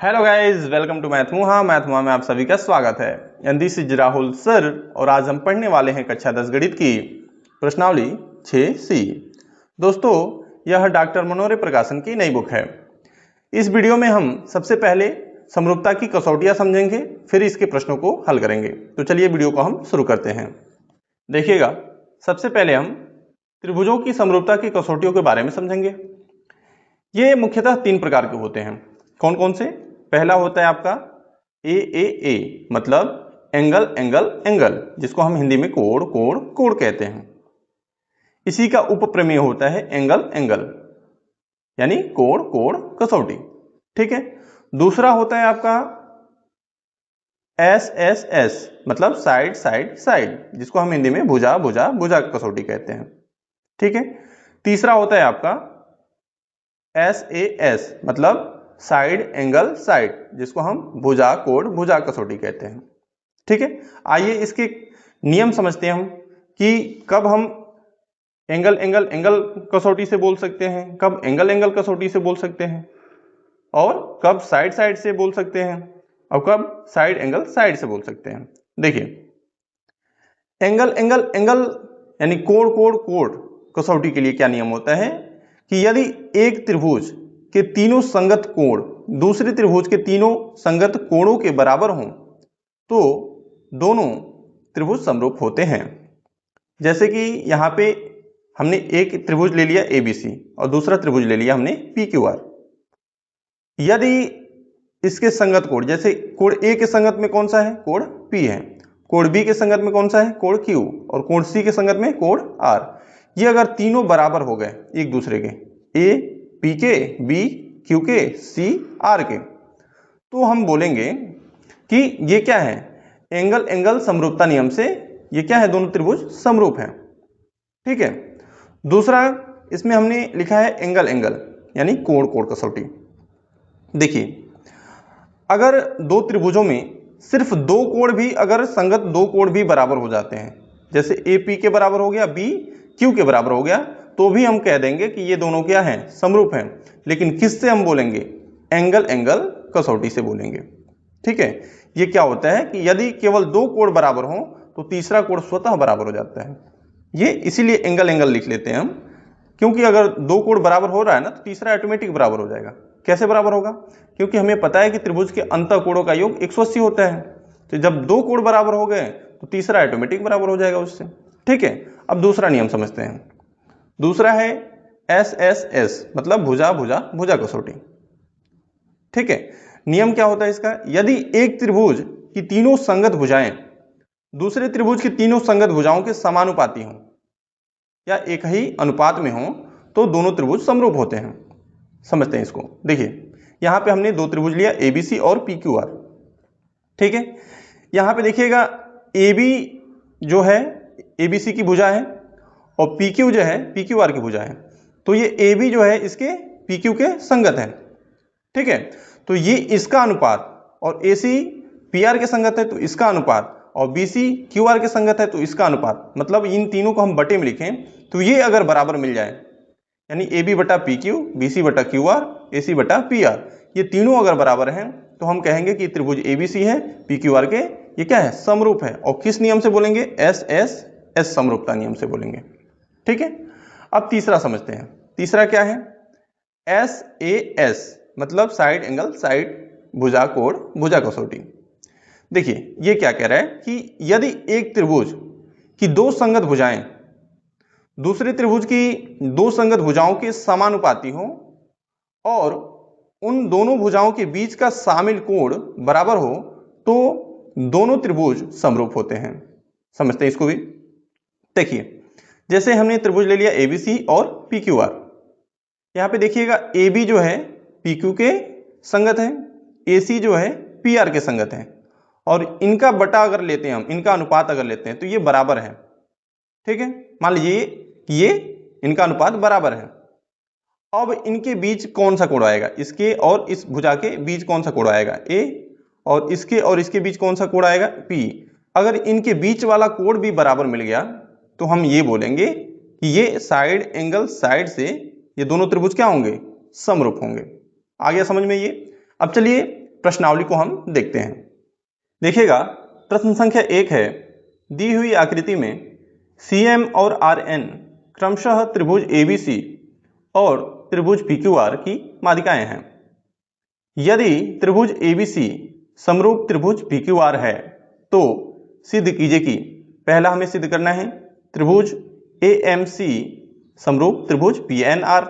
Hello guys, welcome to मैथमुहा में आप सभी का स्वागत है। And this is Rahul sir और आज हम पढ़ने वाले हैं कक्षा 10 गणित की प्रश्नावली 6C। दोस्तों, यह डॉक्टर मनोरे प्रकाशन की नई बुक है। इस वीडियो में हम सबसे पहले समरूपता की कसौटियां समझेंगे, फिर इसके प्रश्नों को हल करेंगे। तो चलिए वीडियो को हम शुरू करते हैं। देखिएगा, सबसे पहले हम त्रिभुजों की समरूपता की कसौटियों के बारे में समझेंगे। ये मुख्यतः 3 प्रकार के होते हैं। कौन कौन से? पहला होता है आपका ए मतलब एंगल एंगल एंगल, जिसको हम हिंदी में कोण कोण कोण कहते हैं। इसी का उपप्रमेय होता है एंगल एंगल, यानी कोण कोण कसौटी। ठीक है। दूसरा होता है आपका एस मतलब साइड साइड साइड, जिसको हम हिंदी में भुजा भुजा भुजा कसौटी कहते हैं। ठीक है। तीसरा होता है आपका एस मतलब साइड एंगल साइड, जिसको हम भुजा कोण भुजा कसौटी कहते हैं। ठीक है। आइए इसके नियम समझते हैं हम कि कब हम एंगल एंगल एंगल कसौटी से बोल सकते हैं, कब एंगल एंगल कसौटी से बोल सकते हैं, और कब साइड साइड से बोल सकते हैं, और कब साइड एंगल साइड से बोल सकते हैं। देखिए, एंगल एंगल एंगल यानी कोण कोण कोण कसौटी के लिए क्या नियम होता है कि यदि एक त्रिभुज के तीनों संगत कोण दूसरे त्रिभुज के तीनों संगत कोणों के बराबर हों तो दोनों त्रिभुज समरूप होते हैं। जैसे कि यहां पे हमने एक त्रिभुज ले लिया ABC और दूसरा त्रिभुज ले लिया हमने PQR। यदि इसके संगत कोण, जैसे कोण A के संगत में कौन सा है? कोण P है। कोण B के संगत में कौन सा है? कोण Q। और कोण C के संगत में कोण R। ये अगर तीनों बराबर हो गए एक दूसरे के, A P के, B Q के, C R के, तो हम बोलेंगे कि ये क्या है? एंगल एंगल समरूपता नियम से ये क्या है? दोनों त्रिभुज समरूप हैं। ठीक है। दूसरा इसमें हमने लिखा है एंगल एंगल यानी कोण कोण कसौटी। देखिए, अगर दो त्रिभुजों में सिर्फ दो कोण भी, अगर संगत दो कोण भी बराबर हो जाते हैं, जैसे AP के बराबर हो गया, B Q के बराबर हो गया, तो भी हम कह देंगे कि ये दोनों क्या हैं? समरूप हैं। लेकिन किससे हम बोलेंगे? एंगल एंगल कसौटी से बोलेंगे। ठीक है। ये क्या होता है कि यदि केवल दो कोण बराबर हों तो तीसरा कोण स्वतः बराबर हो जाता है। ये इसीलिए एंगल एंगल लिख लेते हैं हम, क्योंकि अगर दो कोण बराबर हो रहा है ना तो तीसरा ऑटोमेटिक बराबर हो जाएगा। कैसे बराबर होगा? क्योंकि हमें पता है कि त्रिभुज के अंतः कोणों का योग 180 होता है। तो जब दो कोण बराबर हो गए तो तीसरा ऑटोमेटिक बराबर हो जाएगा उससे। ठीक है। अब दूसरा नियम समझते हैं। दूसरा है एस मतलब भुजा भुजा भुजा कसौटी। ठीक है। नियम क्या होता है इसका? यदि एक त्रिभुज की तीनों संगत भुजाएं दूसरे त्रिभुज की तीनों संगत भुजाओं के समानुपाती हों या एक ही अनुपात में हों तो दोनों त्रिभुज समरूप होते हैं। समझते हैं इसको। देखिए, यहां पे हमने दो त्रिभुज लिया ABC और PQR। ठीक है। यहां पे देखिएगा, AB जो है ABC की भुजा है और PQ जो है PQR की भुजा है। तो ये AB जो है इसके PQ के संगत है। ठीक है। तो ये इसका अनुपात, और AC PR के संगत है तो इसका अनुपात, और BC QR के संगत है तो इसका अनुपात, मतलब इन तीनों को हम बटे में लिखें तो ये अगर बराबर मिल जाए, यानी AB बटा PQ, BC बटा QR, AC बटा PR, ये तीनों अगर बराबर हैं तो हम कहेंगे कि त्रिभुज ABC है, PQR के ये क्या है? समरूप है। और किस नियम से बोलेंगे? एस समरूपता नियम से बोलेंगे। ठीक है। अब तीसरा समझते हैं। तीसरा क्या है? SAS मतलब साइड एंगल साइड भुजा कोण भुजा कसौटी। देखिए, ये क्या कह रहा है कि यदि एक त्रिभुज की दो संगत भुजाएं दूसरे त्रिभुज की दो संगत भुजाओं के समानुपाती हो और उन दोनों भुजाओं के बीच का शामिल कोण बराबर हो तो दोनों त्रिभुज समरूप होते हैं। समझते हैं इसको भी। देखिए, जैसे हमने त्रिभुज ले लिया ABC और PQR। यहां पे देखिएगा, AB जो है PQ के संगत है, AC जो है PR के संगत है, और इनका बटा अगर लेते हैं हम, इनका अनुपात अगर लेते हैं तो ये बराबर है। ठीक है। मान लीजिए कि ये इनका अनुपात बराबर है। अब इनके बीच कौन सा कोण आएगा? इसके और इस भुजा के बीच कौन सा कोण आएगा? A। और इसके बीच कौन सा कोण आएगा? P। अगर इनके बीच वाला कोण भी बराबर मिल गया तो हम ये बोलेंगे कि ये साइड एंगल साइड से ये दोनों त्रिभुज क्या होंगे? समरूप होंगे। आ गया समझ में ये? अब चलिए प्रश्नावली को हम देखते हैं। देखिएगा, प्रश्न संख्या 1 है, दी हुई आकृति में CM और RN क्रमशः त्रिभुज ABC और त्रिभुज PQR की माध्यिकाएं हैं। यदि त्रिभुज ABC समरूप त्रिभुज PQR है तो सिद्ध कीजिए कि, पहला हमें सिद्ध करना है त्रिभुज AMC समरूप त्रिभुज PNR,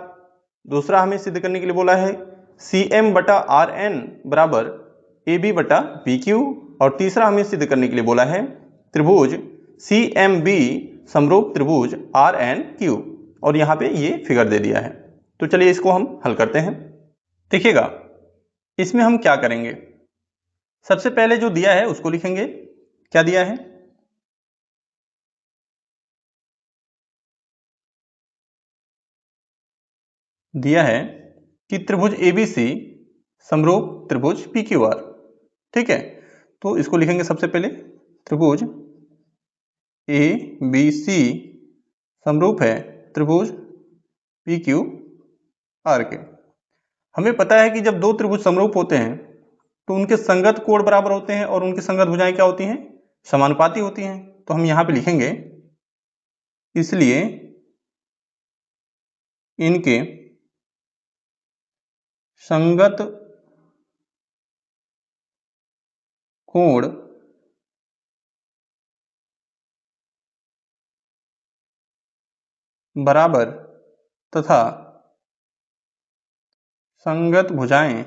दूसरा हमें सिद्ध करने के लिए बोला है CM बटा RN बराबर AB बटा PQ, और तीसरा हमें सिद्ध करने के लिए बोला है त्रिभुज CMB समरूप त्रिभुज RNQ, और यहाँ पे ये फिगर दे दिया है। तो चलिए इसको हम हल करते हैं। देखिएगा, इसमें हम क्या करेंगे, सबसे पहले जो दिया है उसको लिखेंगे। क्या दिया है, दिया है कि त्रिभुज ABC समरूप त्रिभुज PQR। ठीक है, तो इसको लिखेंगे सबसे पहले त्रिभुज ABC समरूप है त्रिभुज PQR के। हमें पता है कि जब दो त्रिभुज समरूप होते हैं तो उनके संगत कोण बराबर होते हैं और उनकी संगत भुजाएं क्या होती हैं, समानुपाती होती हैं। तो हम यहां पे लिखेंगे इसलिए इनके संगत कोण बराबर तथा संगत भुजाएं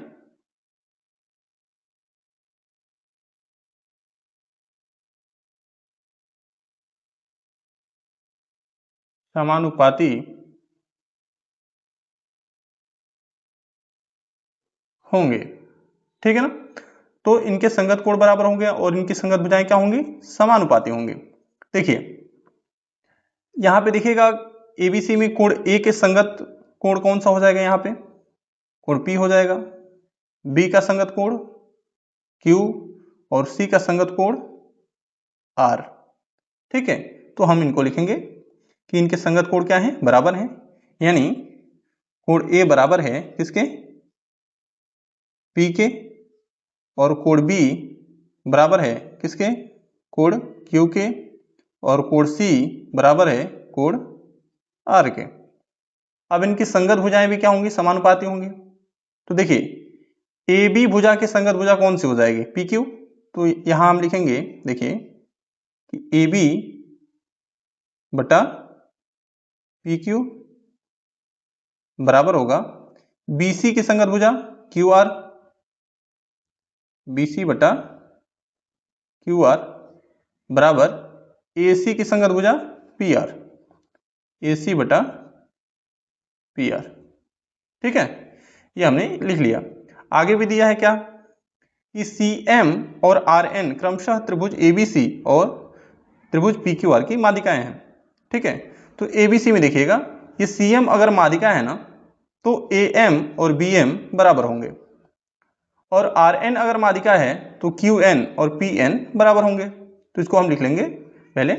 समानुपाती होंगे। ठीक है ना, तो इनके संगत कोण बराबर होंगे और इनकी संगत भुजाएं क्या होंगी, समानुपाती होंगे। देखिए यहां पे देखिएगा ABC में कोण A के संगत कोण कौन सा हो जाएगा, यहाँ पे कोण P हो जाएगा, B का संगत कोण Q और C का संगत कोण R। ठीक है, तो हम इनको लिखेंगे कि इनके संगत कोण क्या है, बराबर है, यानी कोण A बराबर है किसके, P के, और कोण B बराबर है किसके, कोण Q के, और कोण C बराबर है कोण R के। अब इनकी संगत भुजाएं भी क्या होंगी, समानुपाती होंगी। तो देखिए AB भुजा की संगत भुजा कौन सी हो जाएगी, PQ। तो यहां हम लिखेंगे, देखिए कि AB बटा PQ बराबर होगा BC की संगत भुजा QR, BC बटा QR बराबर AC की संगत भुजा PR, AC बटा PR। ठीक है, ये हमने लिख लिया। आगे भी दिया है क्या कि CM और RN क्रमशः त्रिभुज ABC और त्रिभुज PQR की माध्यिकाएं हैं। ठीक है, तो ABC में देखिएगा ये CM अगर माध्यिका है ना तो AM और BM बराबर होंगे, और RN अगर माध्यिका है तो QN और PN बराबर होंगे। तो इसको हम लिख लेंगे पहले,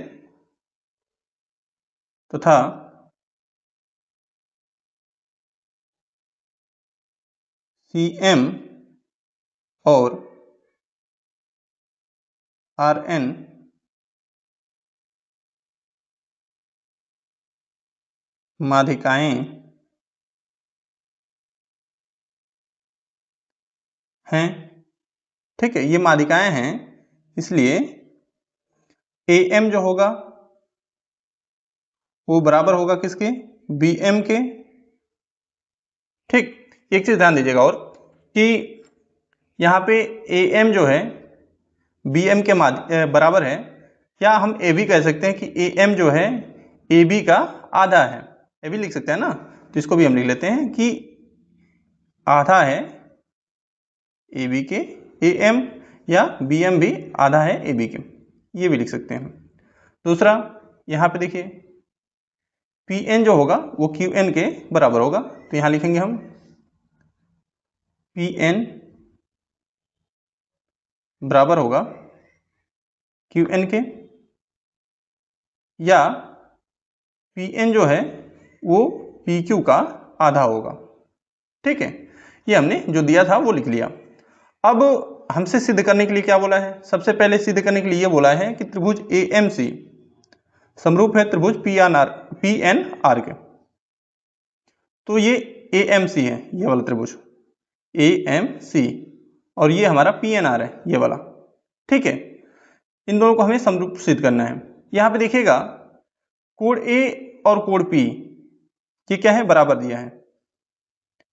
तथा CM और RN माध्यिकाएं हैं। ठीक है, ये माध्यिकाएं हैं, इसलिए AM जो होगा वो बराबर होगा किसके, BM के। ठीक, एक चीज ध्यान दीजिएगा और कि यहाँ पे AM जो है BM के बराबर है, या हम ये भी कह सकते हैं कि AM जो है AB का आधा है, ये भी लिख सकते हैं ना। तो इसको भी हम लिख लेते हैं कि आधा है AB के AM, या BM भी आधा है AB के, ये भी लिख सकते हैं। दूसरा यहाँ पे देखिए PN जो होगा वो QN के बराबर होगा, तो यहाँ लिखेंगे हम PN बराबर होगा QN के, या PN जो है वो PQ का आधा होगा। ठीक है, ये हमने जो दिया था वो लिख लिया। अब हमसे सिद्ध करने के लिए क्या बोला है, सबसे पहले सिद्ध करने के लिए ये बोला है कि त्रिभुज AMC समरूप है त्रिभुज PNR के। तो ये AMC है, ये वाला त्रिभुज AMC, और ये हमारा PNR है, ये वाला। ठीक है, इन दोनों को हमें समरूप सिद्ध करना है। यहाँ पे देखिएगा कोण A और कोण P ये क्या है, बराबर दिया है।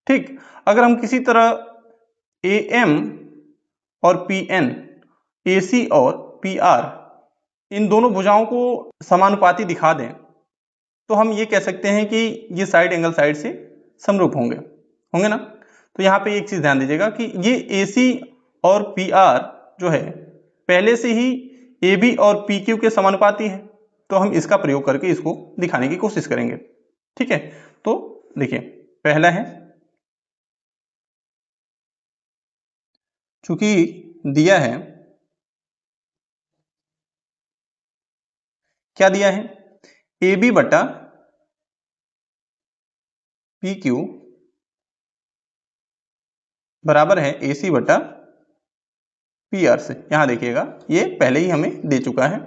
ठीक, अगर हम किसी तरह AM और PN, AC और PR इन दोनों भुजाओं को समानुपाती दिखा दें तो हम ये कह सकते हैं कि ये साइड एंगल साइड से समरूप होंगे, होंगे ना। तो यहाँ पे एक चीज ध्यान दीजिएगा कि ये AC और PR जो है पहले से ही AB और PQ के समानुपाती है, तो हम इसका प्रयोग करके इसको दिखाने की कोशिश करेंगे। ठीक है, तो देखिए पहला है, चूंकि दिया है, क्या दिया है, AB बटा PQ बराबर है AC बटा PR से। यहां देखिएगा ये पहले ही हमें दे चुका है,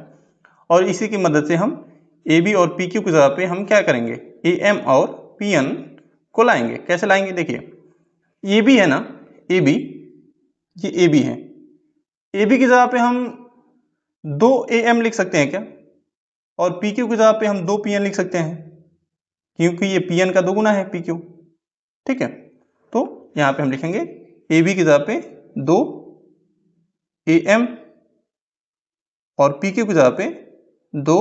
और इसी की मदद से हम AB और PQ की जगह पे हम क्या करेंगे, AM और PN को लाएंगे। कैसे लाएंगे, देखिए AB है ना, AB, ये AB है, AB की जगह पे हम 2 AM लिख सकते हैं क्या, और PQ की जगह पे हम 2 PN लिख सकते हैं, क्योंकि ये PN का दोगुना है PQ। ठीक है, तो यहाँ पे हम लिखेंगे AB की जगह पे 2 AM और PQ की जगह पे 2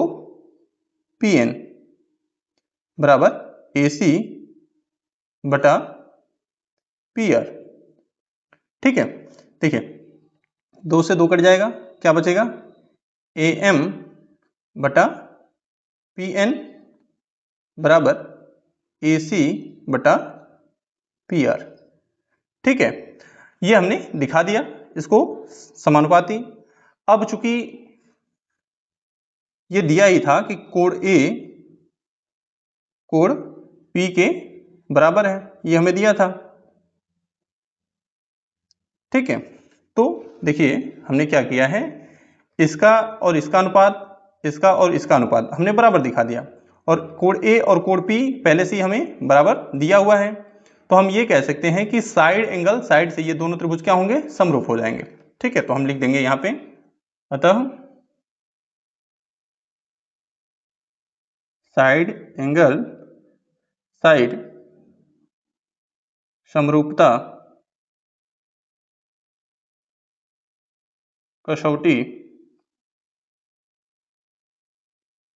PN बराबर AC बटा PR। ठीक है, देखिए 2 से 2 कट जाएगा, क्या बचेगा, AM बटा PN बराबर AC बटा PR। ठीक है, ये हमने दिखा दिया इसको समानुपाती। अब चूंकि ये दिया ही था कि कोण A कोण P के बराबर है, ये हमें दिया था। ठीक है, तो देखिए हमने क्या किया है, इसका और इसका अनुपात, इसका और इसका अनुपात हमने बराबर दिखा दिया, और कोण A और कोण P पहले से ही हमें बराबर दिया हुआ है, तो हम ये कह सकते हैं कि साइड एंगल साइड से ये दोनों त्रिभुज क्या होंगे, समरूप हो जाएंगे। ठीक है, तो हम लिख देंगे यहाँ पे, अतः साइड एंगल साइड समरूपता कसौटी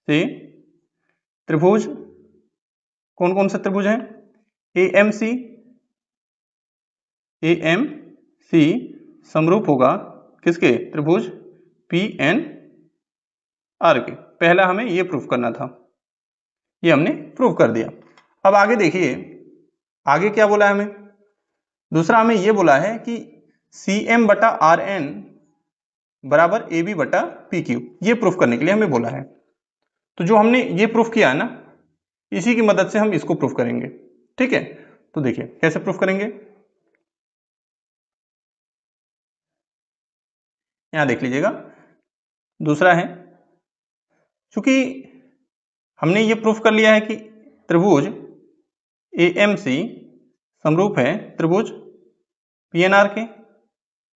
से त्रिभुज, कौन कौन से त्रिभुज हैं, AMC समरूप होगा किसके, त्रिभुज PNR के। पहला हमें ये प्रूफ करना था, ये हमने प्रूफ कर दिया। अब आगे देखिए, आगे क्या बोला है हमें, दूसरा हमें ये बोला है कि CM बटा RN बराबर AB बटा PQ, ये प्रूफ करने के लिए हमें बोला है। तो जो हमने ये प्रूफ किया है ना, इसी की मदद से हम इसको प्रूफ करेंगे। ठीक है, तो देखिए कैसे प्रूफ करेंगे, यहां देख लीजिएगा, दूसरा है, क्योंकि हमने ये प्रूफ कर लिया है कि त्रिभुज AMC समरूप है त्रिभुज PNR के,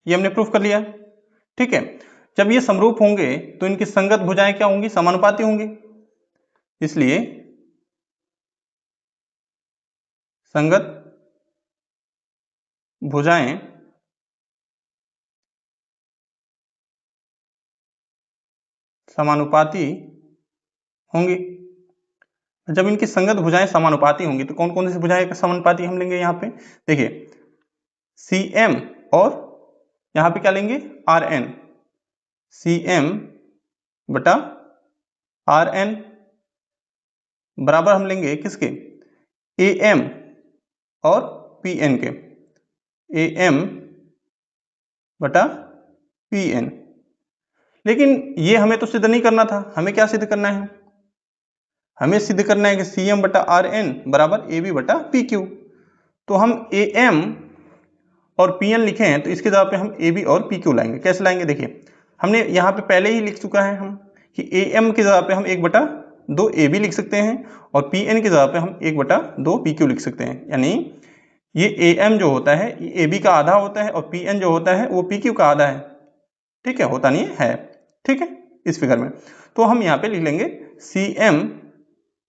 ये हमने प्रूफ कर लिया। ठीक है, जब ये समरूप होंगे तो इनकी संगत भुजाएं क्या होंगी, समानुपाती होंगी, इसलिए संगत भुजाएं समानुपाती होंगी। जब इनकी संगत भुजाएं समानुपाती होंगी तो कौन कौन सी भुजाएं समानुपाती हम लेंगे, यहाँ पे देखिए CM और यहाँ पे क्या लेंगे, RN, CM बटा RN बराबर हम लेंगे किसके, AM और PN के, AM बटा PN। लेकिन ये हमें तो सिद्ध नहीं करना था, हमें क्या सिद्ध करना है, हमें सिद्ध करना है कि CM बटा RN बराबर AB बटा PQ। तो हम AM और पी एन लिखे हैं तो इसके जगह पे हम ए बी और पी क्यू लाएंगे। कैसे लाएंगे, देखिए हमने यहाँ पे पहले ही लिख चुका है हम कि ए एम की जगह पे हम 1/2 ए बी लिख सकते हैं और पी एन की जगह पे हम 1/2 पी क्यू लिख सकते हैं। यानी ये ए एम जो होता है ये ए बी का आधा होता है और पी एन जो होता है वो पी क्यू का आधा है। ठीक है, होता नहीं है, ठीक है, इस फिगर में। तो हम यहाँ पे लिख लेंगे सी एम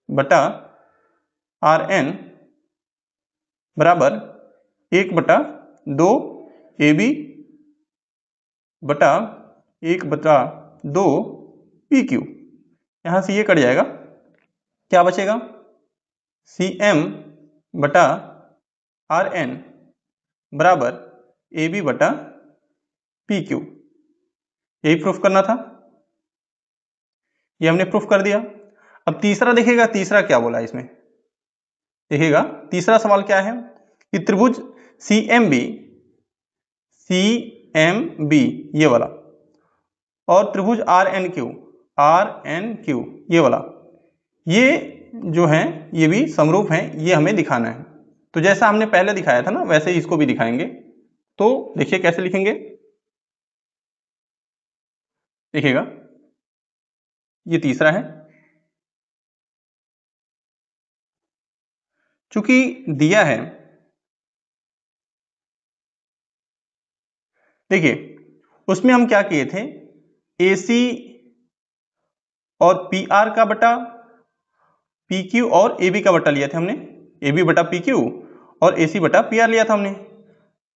बटा आर एन बराबर 1/2 ए बी बटा 1/2 पी क्यू। यहाँ से ये कट जाएगा, क्या बचेगा, सी एम बटा आर एन बराबर ए बी बटा पी क्यू। यही प्रूफ करना था, ये हमने प्रूफ कर दिया। अब तीसरा देखिएगा, तीसरा क्या बोला इसमें, देखिएगा तीसरा सवाल क्या है कि त्रिभुज सी एम बी ये वाला और त्रिभुज आर एन क्यू ये वाला, ये जो है ये भी समरूप हैं, ये हमें दिखाना है। तो जैसा हमने पहले दिखाया था ना वैसे ही इसको भी दिखाएंगे। तो देखिए कैसे लिखेंगे, देखिएगा ये तीसरा है, चूंकि दिया है, देखिए उसमें हम क्या किए थे, AC और PR का बटा PQ और AB का बटा लिया था हमने, AB बटा PQ और AC बटा PR लिया था हमने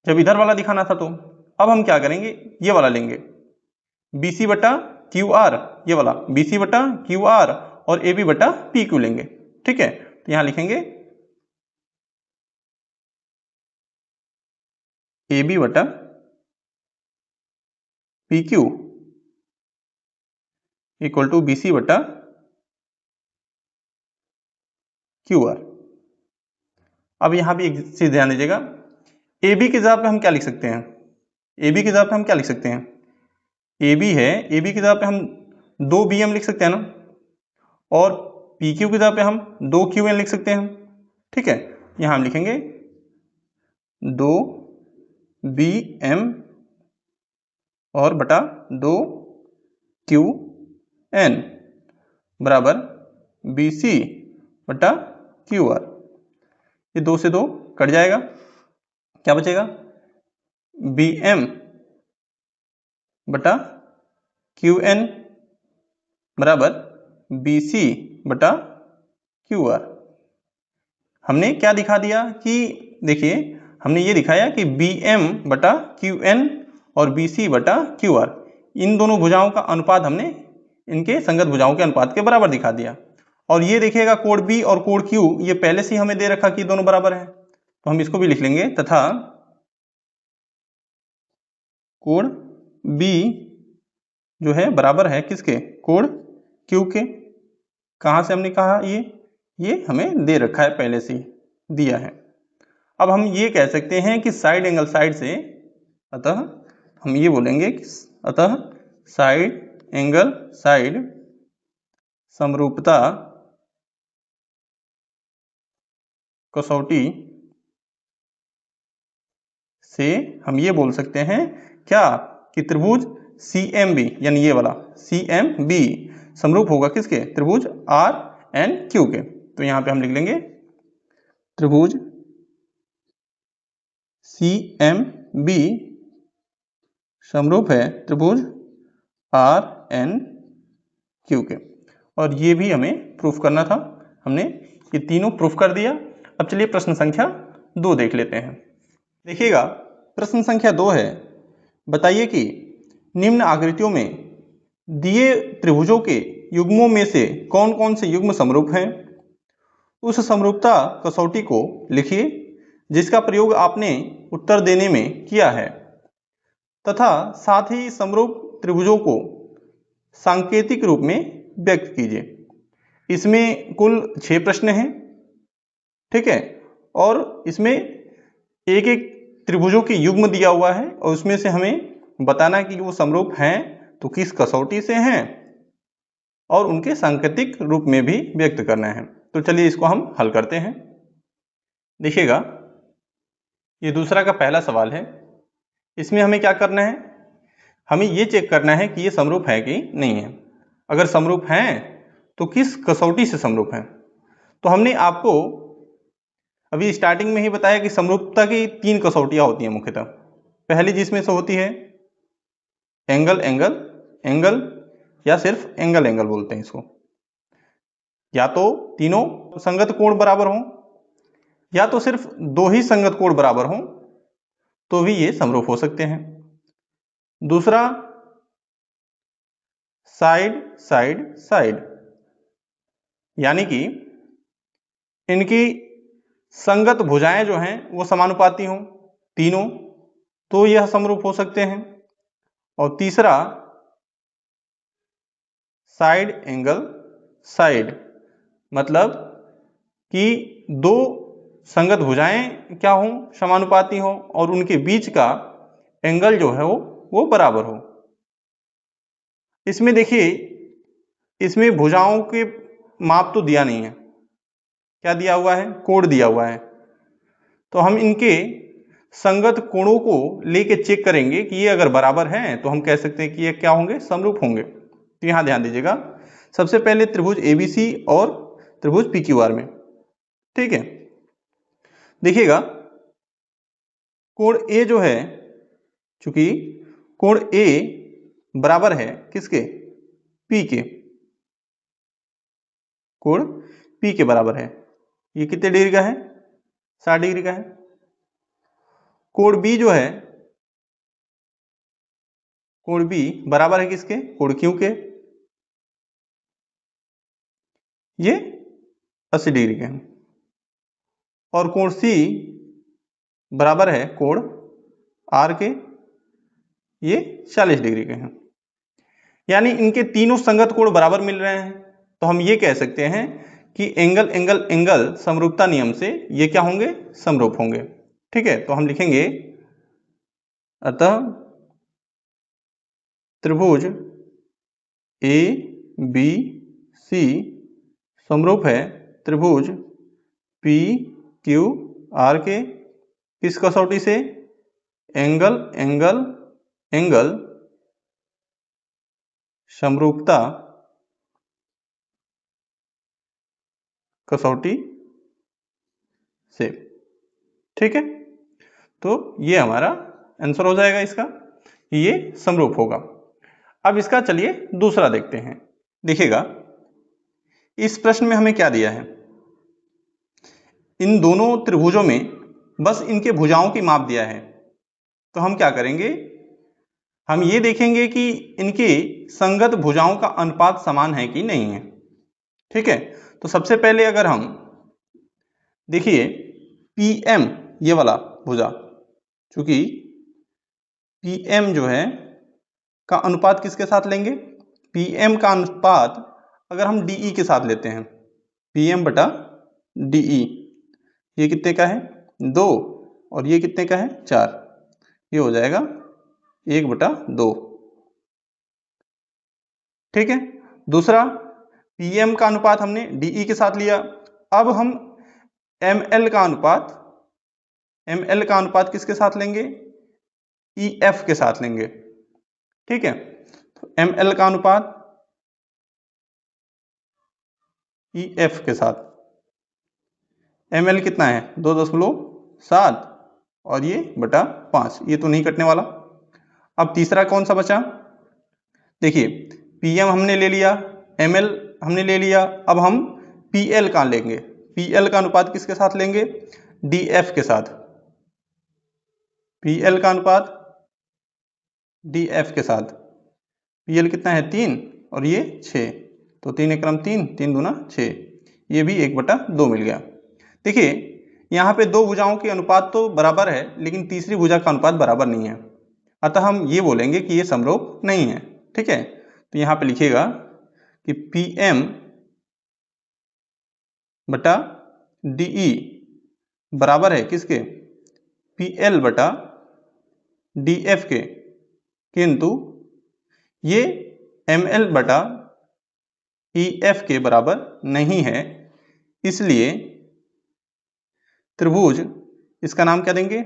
जब इधर वाला दिखाना था। तो अब हम क्या करेंगे, ये वाला लेंगे BC बटा QR, ये वाला BC बटा QR और AB बटा PQ लेंगे। ठीक है, तो यहां लिखेंगे AB बटा PQ इक्वल टू BC बटा QR। अब यहां भी एक चीज ध्यान दीजिएगा, AB की जगह पे हम क्या लिख सकते हैं, AB की जगह पे हम क्या लिख सकते हैं, AB है, AB की जगह पे हम 2 BM लिख सकते हैं ना, और PQ की जगह पे हम 2 QN लिख सकते हैं। ठीक है, यहां हम लिखेंगे 2 BM और बटा 2 QN बराबर BC बटा QR। ये 2 से 2 कट जाएगा, क्या बचेगा, BM बटा QN बराबर BC बटा QR। हमने क्या दिखा दिया कि देखिए हमने ये दिखाया कि BM बटा QN और BC बटा QR इन दोनों भुजाओं का अनुपात हमने इनके संगत भुजाओं के अनुपात के बराबर दिखा दिया। और ये देखिएगा कोण B और कोण Q ये पहले से ही हमें दे रखा कि दोनों बराबर हैं, तो हम इसको भी लिख लेंगे तथा कोण B जो है बराबर है किसके, कोण Q के। कहाँ से हमने कहा, ये हमें दे रखा है, पहले से ही दिया है। अब हम ये कह सकते हैं कि साइड एंगल साइड से, अतः हम ये बोलेंगे कि अतः साइड एंगल साइड समरूपता कसौटी से हम ये बोल सकते हैं क्या कि त्रिभुज CMB यानी ये वाला CMB समरूप होगा किसके, त्रिभुज RNQ के। तो यहां पे हम लिख लेंगे त्रिभुज CMB समरूप है त्रिभुज RNQ के। और ये भी हमें प्रूफ करना था, हमने ये तीनों प्रूफ कर दिया। अब चलिए प्रश्न संख्या 2 देख लेते हैं। देखिएगा प्रश्न संख्या 2 है, बताइए कि निम्न आकृतियों में दिए त्रिभुजों के युग्मों में से कौन कौन से युग्म समरूप हैं। उस समरूपता कसौटी को लिखिए जिसका प्रयोग आपने उत्तर देने में किया है तथा साथ ही समरूप त्रिभुजों को सांकेतिक रूप में व्यक्त कीजिए। इसमें कुल 6 प्रश्न हैं, ठीक है, और इसमें एक एक त्रिभुजों के युग्म दिया हुआ है और उसमें से हमें बताना कि वो समरूप हैं तो किस कसौटी से हैं और उनके सांकेतिक रूप में भी व्यक्त करना है। तो चलिए इसको हम हल करते हैं। देखिएगा ये दूसरा का पहला सवाल है। इसमें हमें क्या करना है, हमें ये चेक करना है कि ये समरूप है कि नहीं है। अगर समरूप हैं तो किस कसौटी से समरूप है। तो हमने आपको अभी स्टार्टिंग में ही बताया कि समरूपता की 3 कसौटियां होती हैं मुख्यतः। पहली जिसमें से होती है एंगल एंगल एंगल, या सिर्फ एंगल एंगल बोलते हैं इसको। या तो तीनों संगत कोण बराबर हों, या तो सिर्फ 2 ही संगत कोण बराबर हों, तो भी ये समरूप हो सकते हैं। दूसरा साइड साइड साइड, यानी कि इनकी संगत भुजाएं जो हैं वो समानुपाती हों तीनों, तो यह समरूप हो सकते हैं। और तीसरा साइड एंगल साइड, मतलब कि 2 संगत भुजाएं क्या हों, समानुपाती हों, और उनके बीच का एंगल जो है वो बराबर हो। इसमें देखिए, इसमें भुजाओं के माप तो दिया नहीं है, क्या दिया हुआ है, कोण दिया हुआ है। तो हम इनके संगत कोणों को लेके चेक करेंगे कि ये अगर बराबर हैं तो हम कह सकते हैं कि ये क्या होंगे, समरूप होंगे। तो यहां ध्यान दीजिएगा, सबसे पहले त्रिभुज एबीसी और त्रिभुज पीक्यूआर में, ठीक है। देखिएगा कोण ए जो है, चूंकि कोण ए बराबर है किसके, पी के, कोण पी के बराबर है। ये कितने डिग्री का है, 60 डिग्री का है। कोण बी जो है, कोण बी बराबर है किसके, कोण क्यू के, ये 80 डिग्री के हैं। और कोण सी बराबर है कोण आर के, ये 40 डिग्री के हैं। यानी इनके तीनों संगत कोण बराबर मिल रहे हैं। तो हम ये कह सकते हैं कि एंगल एंगल एंगल समरूपता नियम से ये क्या होंगे, समरूप होंगे। ठीक है, तो हम लिखेंगे अतः त्रिभुज ए बी सी समरूप है त्रिभुज पी क्यू आर के, किस कसौटी से, एंगल एंगल एंगल समरूपता कसौटी से। ठीक है, तो ये हमारा आंसर हो जाएगा इसका, कि ये समरूप होगा। अब इसका चलिए दूसरा देखते हैं। देखिएगा इस प्रश्न में हमें क्या दिया है, इन दोनों त्रिभुजों में बस इनके भुजाओं की माप दिया है। तो हम क्या करेंगे, हम ये देखेंगे कि इनकी संगत भुजाओं का अनुपात समान है कि नहीं है। ठीक है, तो सबसे पहले अगर हम देखिए PM ये वाला भुजा, चूंकि PM जो है का अनुपात किसके साथ लेंगे, PM का अनुपात अगर हम DE के साथ लेते हैं, PM बटा DE, ये कितने का है 2, और ये कितने का है 4, ये हो जाएगा 1/2। ठीक है, दूसरा PM का अनुपात हमने DE के साथ लिया। अब हम ML का अनुपात किसके साथ लेंगे, EF के साथ लेंगे। ठीक है, तो ML का अनुपात EF के साथ, ML कितना है 2.7, और ये बटा 5, ये तो नहीं कटने वाला। अब तीसरा कौन सा बचा, देखिए PM हमने ले लिया, ML हमने ले लिया, अब हम PL का लेंगे। PL का अनुपात किसके साथ लेंगे, DF के साथ, PL का अनुपात DF के साथ। PL कितना है 3, और ये 6, तो 3 एकम 3, 3 दूना 6, ये भी 1/2 मिल गया। देखिए यहाँ पे 2 भुजाओं के अनुपात तो बराबर है, लेकिन तीसरी भुजा का अनुपात बराबर नहीं है, अतः हम ये बोलेंगे कि ये समरूप नहीं है। ठीक है, तो यहाँ पे लिखिएगा कि PM बटा DE बराबर है किसके, PL बटा DF के, किंतु ये ML बटा EF के बराबर नहीं है। इसलिए त्रिभुज, इसका नाम क्या देंगे,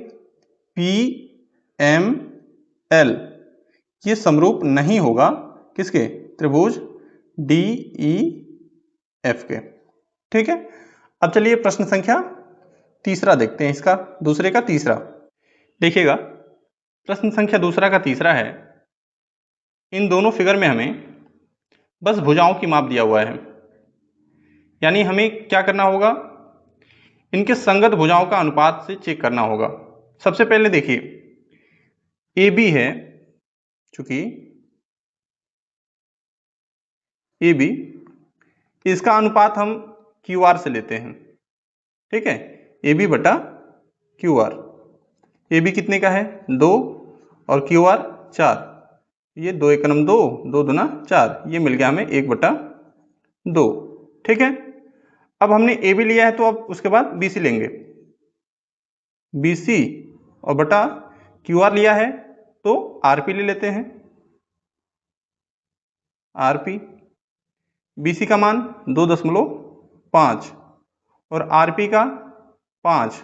पी एम एल ये समरूप नहीं होगा किसके, त्रिभुज डी ई एफ के। ठीक है, अब चलिए प्रश्न संख्या तीसरा देखते हैं, इसका दूसरे का तीसरा। देखिएगा प्रश्न संख्या दूसरा का तीसरा है, इन दोनों फिगर में हमें बस भुजाओं की माप दिया हुआ है, यानी हमें क्या करना होगा, इनके संगत भुजाओं का अनुपात से चेक करना होगा। सबसे पहले देखिए ए बी है, चूंकि ए बी इसका अनुपात हम क्यू आर से लेते हैं। ठीक है, ए बी बटा क्यू आर, ए बी कितने का है 2 और क्यू आर 4, ये 2 एकम 2, 2 दूना 4, ये मिल गया हमें 1/2। ठीक है, अब हमने ए बी लिया है तो अब उसके बाद बी सी लेंगे, बी सी और बटा क्यू आर लिया है तो आर पी ले लेते हैं, आर पी, बी सी का मान 2.5 और आर पी का 5,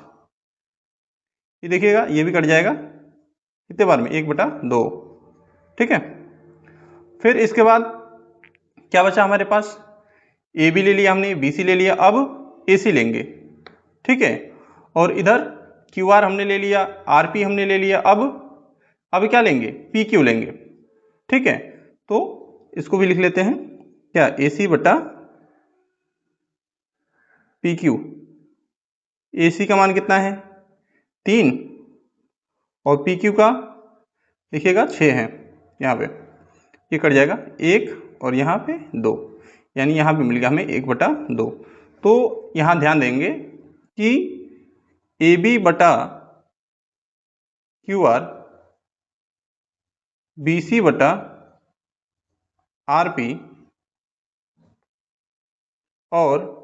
ये देखिएगा ये भी कट जाएगा कितने बार में 1/2। ठीक है, फिर इसके बाद क्या बचा हमारे पास, ए बी ले लिया हमने, बी सी ले लिया, अब ए सी लेंगे। ठीक है, और इधर क्यू आर हमने ले लिया, आर पी हमने ले लिया, अब क्या लेंगे, पी क्यू लेंगे। ठीक है, तो इसको भी लिख लेते हैं क्या, ए सी बटा पी क्यू, ए सी का मान कितना है 3 और पी क्यू का देखिएगा 6 है, यहाँ पे ये कट जाएगा 1 और यहाँ पे 2, यानी यहाँ पे मिल गया हमें 1/2। तो यहाँ ध्यान देंगे कि ए बी बटा क्यू आर, बी सी बटा आर पी और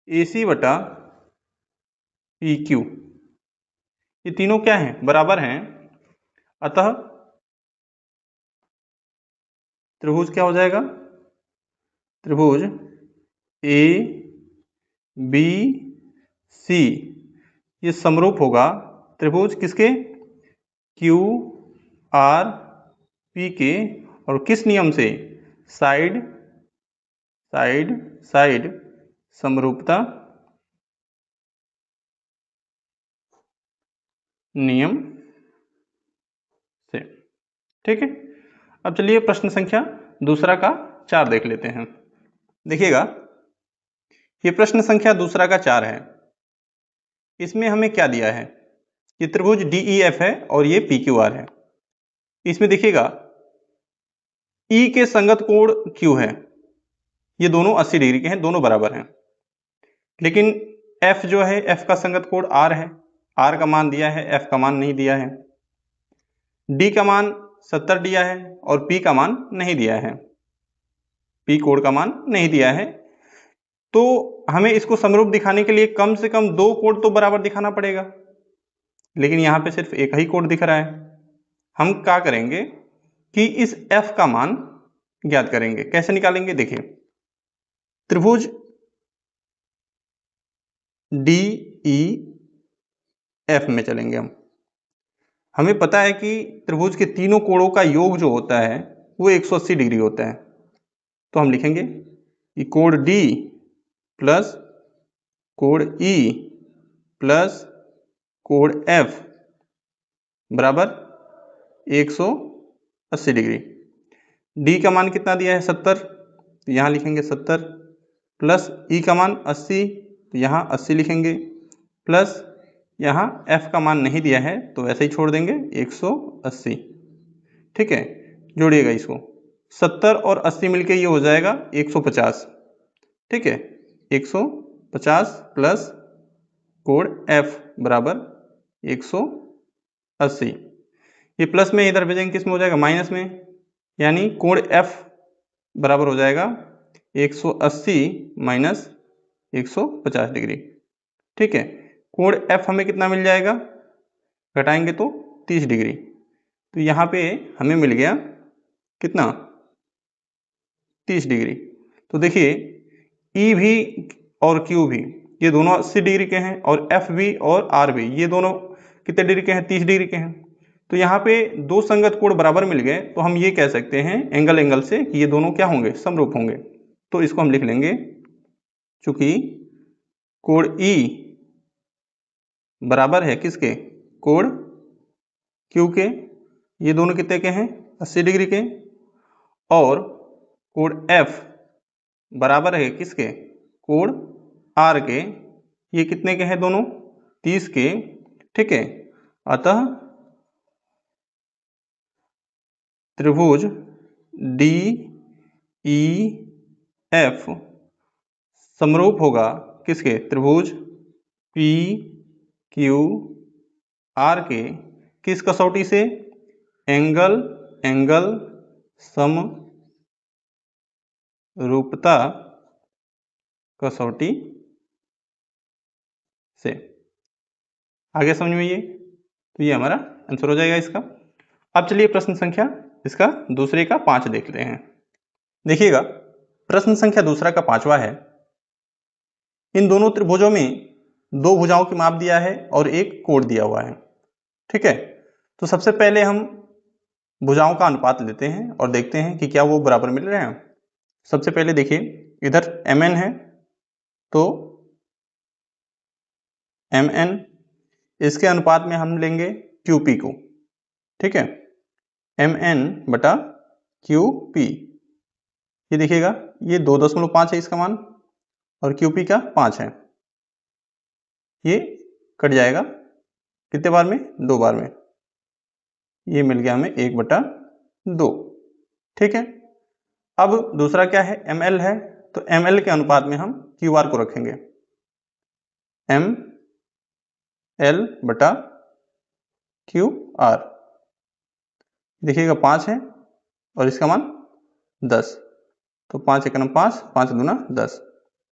ए सी बटा पी क्यू, ये तीनों क्या हैं, बराबर हैं। अतः त्रिभुज क्या हो जाएगा, त्रिभुज ए बी सी ये समरूप होगा त्रिभुज किसके, क्यू आर पी के, और किस नियम से, साइड साइड साइड समरूपता नियम से। ठीक है, अब चलिए प्रश्न संख्या दूसरा का 4 देख लेते हैं। देखिएगा ये प्रश्न संख्या दूसरा का 4 है, इसमें हमें क्या दिया है, ये त्रिभुज डी ई एफ है और ये पी क्यू आर है। इसमें देखिएगा ई के संगत कोण क्यू है, ये दोनों 80 डिग्री के हैं, दोनों बराबर हैं। लेकिन एफ जो है, एफ का संगत कोण आर है, आर का मान दिया है, एफ का मान नहीं दिया है। डी का मान 70 दिया है और पी का मान नहीं दिया है, पी कोण का मान नहीं दिया है। तो हमें इसको समरूप दिखाने के लिए कम से कम 2 कोण तो बराबर दिखाना पड़ेगा, लेकिन यहाँ पे सिर्फ एक ही कोण दिख रहा है। हम क्या करेंगे कि इस f का मान ज्ञात करेंगे। कैसे निकालेंगे, देखिए त्रिभुज डी ई एफ में चलेंगे हम। हमें पता है कि त्रिभुज के तीनों कोणों का योग जो होता है वो 180 डिग्री होता है। तो हम लिखेंगे कि कोण D प्लस कोण E प्लस कोण F बराबर 180 डिग्री। D का मान कितना दिया है 70, तो यहाँ लिखेंगे 70, प्लस E का मान 80, तो यहाँ 80 लिखेंगे, प्लस यहाँ F का मान नहीं दिया है तो वैसे ही छोड़ देंगे 180। ठीक है, जोड़िएगा इसको, 70 और 80 मिलके ये हो जाएगा 150। ठीक है, 150 प्लस कोण F बराबर 180, ये प्लस में इधर भेजेंगे किस में हो जाएगा, माइनस में, यानी कोण F बराबर हो जाएगा 180 माइनस 150 डिग्री। ठीक है, कोण F हमें कितना मिल जाएगा, घटाएंगे तो 30 डिग्री। तो यहाँ पे हमें मिल गया कितना, 30 डिग्री। तो देखिए E भी और Q भी ये दोनों 80 डिग्री के हैं, और F भी और R भी ये दोनों कितने डिग्री के हैं, 30 डिग्री के हैं। तो यहाँ पे दो संगत कोण बराबर मिल गए तो हम ये कह सकते हैं एंगल एंगल से कि ये दोनों क्या होंगे, समरूप होंगे। तो इसको हम लिख लेंगे, चूंकि कोण ई बराबर है किसके, कोण क्यू के, ये दोनों कितने के हैं, 80 डिग्री के, और कोण एफ बराबर है किसके, कोण आर के, ये कितने के हैं दोनों, 30 के, ठीक है। अतः त्रिभुज डी ई एफ समरूप होगा किसके, त्रिभुज पी क्यू आर के, किस कसौटी से, एंगल एंगल समरूपता कसौटी से। आगे समझ में ये, तो ये हमारा आंसर हो जाएगा इसका। अब चलिए प्रश्न संख्या इसका दूसरे का 5 देख लेते हैं। देखिएगा प्रश्न संख्या दूसरा का 5वां है, इन दोनों त्रिभुजों में दो भुजाओं की माप दिया है और एक कोण दिया हुआ है, ठीक है। तो सबसे पहले हम भुजाओं का अनुपात लेते हैं और देखते हैं कि क्या वो बराबर मिल रहे हैं। सबसे पहले देखिए इधर mn है, तो mn इसके अनुपात में हम लेंगे QP को, ठीक है, mn बटा QP। ये देखिएगा ये 2.5 है इसका मान और QP का 5 है, ये कट जाएगा कितने बार में, 2 बार में, ये मिल गया हमें 1/2, ठीक है। अब दूसरा क्या है, ml है, तो ml के अनुपात में हम QR को रखेंगे, ml बटा QR। देखिएगा 5 है और इसका मान 10, तो 5 × 5, 5 दूना 10,